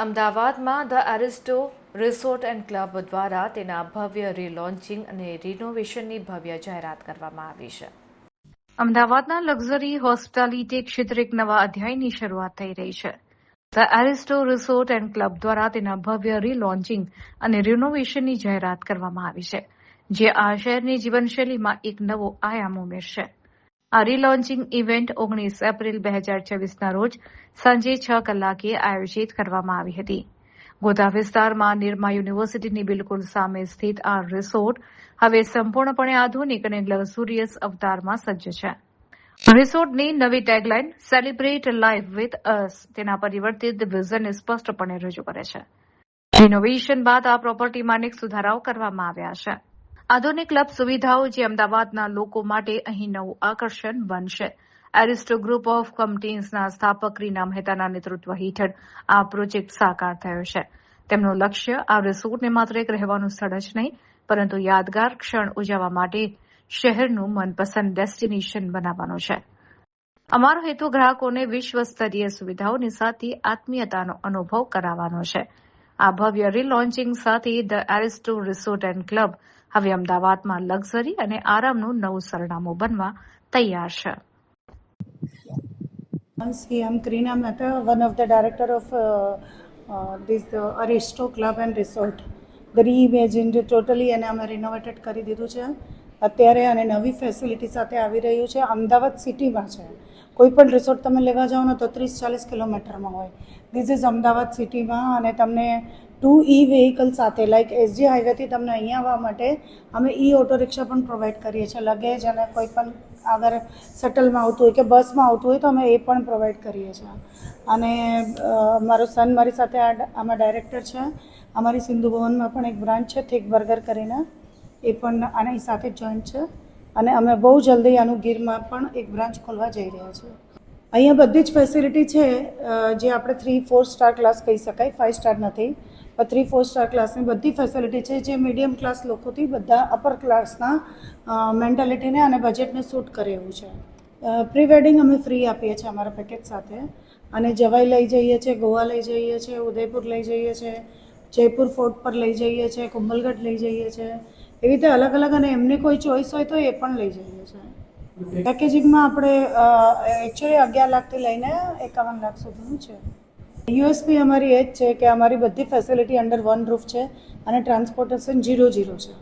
અમદાવાદમાં the Aristo resort and club દ્વારા તેના ભવ્ય રીલોન્ચિંગ અને રિનોવેશનની ભવ્ય જાહેરાત કરવામાં આવી છે. અમદાવાદના લક્ઝરી હોસ્પિટાલિટી ક્ષેત્રે એક નવા અધ્યાયની શરૂઆત થઈ રહી છે. The Aristo resort and club દ્વારા તેના ભવ્ય રીલોન્ચિંગ અને રિનોવેશનની જાહેરાત કરવામાં આવી છે, જે આ શહેરની જીવનશૈલીમાં એક નવો આયામ ઉમેરશે. આ રીલોન્ચિંગ ઇવેન્ટ 19 એપ્રિલ 2024ના રોજ સાંજે 6 કલાકે આયોજિત કરવામાં આવી હતી. ગોતા વિસ્તારમાં નિરમા યુનિવર્સિટીની બિલકુલ સામે સ્થિત આ રિસોર્ટ હવે સંપૂર્ણપણે આધુનિક અને લક્ઝુરિયસ અવતારમાં સજ્જ છે. રિસોર્ટની નવી tagline celebrate life with us તેના પરિવર્તિત વિઝનને સ્પષ્ટપણે રજૂ કરે છે. રિનોવેશન બાદ આ પ્રોપર્ટીમાં અનેક સુધારાઓ કરવામાં આવ્યા છે. આધુનિક ક્લબ સુવિધાઓ જે અમદાવાદના લોકો માટે અહીં નવું આકર્ષણ બનશે. એરિસ્ટો ગ્રુપ ઓફ કંપનીઝના સ્થાપક રીના મહેતાના નેતૃત્વ હેઠળ આ પ્રોજેક્ટ સાકાર થયો છે. તેમનું લક્ષ્ય આ રિસોર્ટને માત્ર એક રહેવાનું સ્થળ જ નહીં, પરંતુ યાદગાર ક્ષણ ઉજવવા માટે શહેરનું મનપસંદ ડેસ્ટિનેશન બનાવવાનો છે. અમારો હેતુ ગ્રાહકોને વિશ્વ સ્તરીય સુવિધાઓની સાથે આત્મીયતાનો અનુભવ કરાવવાનો છે. આ ભવ્ય રીલોન્ચિંગ સાથે the Aristo resort and club હવે અમદાવાદમાં લક્ઝરી અને આરામનું નવું સરનામું બનવા તૈયાર છે. I'm Karina Mehta, one of the director of this Aristo Club and Resort. The reimagined totally અને અમે રિનોવેટેડ કરી દીધું છે અત્યારે અને નવી ફેસિલિટી સાથે આવી રહ્યું છે. અમદાવાદ સિટીમાં છે. કોઈ પણ રિસોર્ટ તમે લેવા જાઓ ને તો 30-40 કિલોમીટરમાં હોય. ધીસ ઇઝ અમદાવાદ સિટીમાં અને તમને 2 વેહિકલ સાથે લાઈક એસજી હાઈવેથી તમને અહીંયા આવવા માટે અમે ઓટો રિક્ષા પણ પ્રોવાઈડ કરીએ છીએ. લગેજ અને કોઈ પણ અગર શટલમાં આવતું હોય કે બસમાં આવતું હોય તો અમે એ પણ પ્રોવાઈડ કરીએ છીએ. અને મારો સન મારી સાથે આમાં ડાયરેક્ટર છે. અમારી સિંધુ ભવનમાં પણ એક બ્રાન્ચ છે થિક બર્ગર કરીને, એ પણ આની સાથે જોઈન્ટ છે. અને અમે બહુ જલ્દી આનું ગીરમાં પણ એક બ્રાન્ચ ખોલવા જઈ રહ્યા છીએ. અહીંયા બધી જ ફેસિલિટી છે જે આપણે 3-4 સ્ટાર ક્લાસ કહી શકાય, 5 સ્ટાર નથી, પણ 3-4 સ્ટાર ક્લાસની બધી ફેસિલિટી છે જે મીડિયમ ક્લાસ લોકોથી બધા અપર ક્લાસના મેન્ટાલિટીને અને બજેટને સૂટ કરે એવું છે. પ્રી વેડિંગ અમે ફ્રી આપીએ છીએ અમારા પેકેજ સાથે. અને જવાઈ લઈ જઈએ છીએ, ગોવા લઈ જઈએ છીએ, ઉદયપુર લઈ જઈએ છીએ, જયપુર ફોર્ટ પર લઈ જઈએ છીએ, કુંભલગઢ લઈ જઈએ છીએ. એવી રીતે અલગ અલગ અને એમને કોઈ ચોઈસ હોય તો એ પણ લઈ જઈએ છીએ. પેકેજિંગમાં આપણે એકચ્યુઅલી 11 લાખથી લઈને 51 લાખ સુધીનું છે. યુએસપી અમારી એ જ છે કે અમારી બધી ફેસિલિટી અંડર વન રૂફ છે અને ટ્રાન્સપોર્ટેશન 0 છે.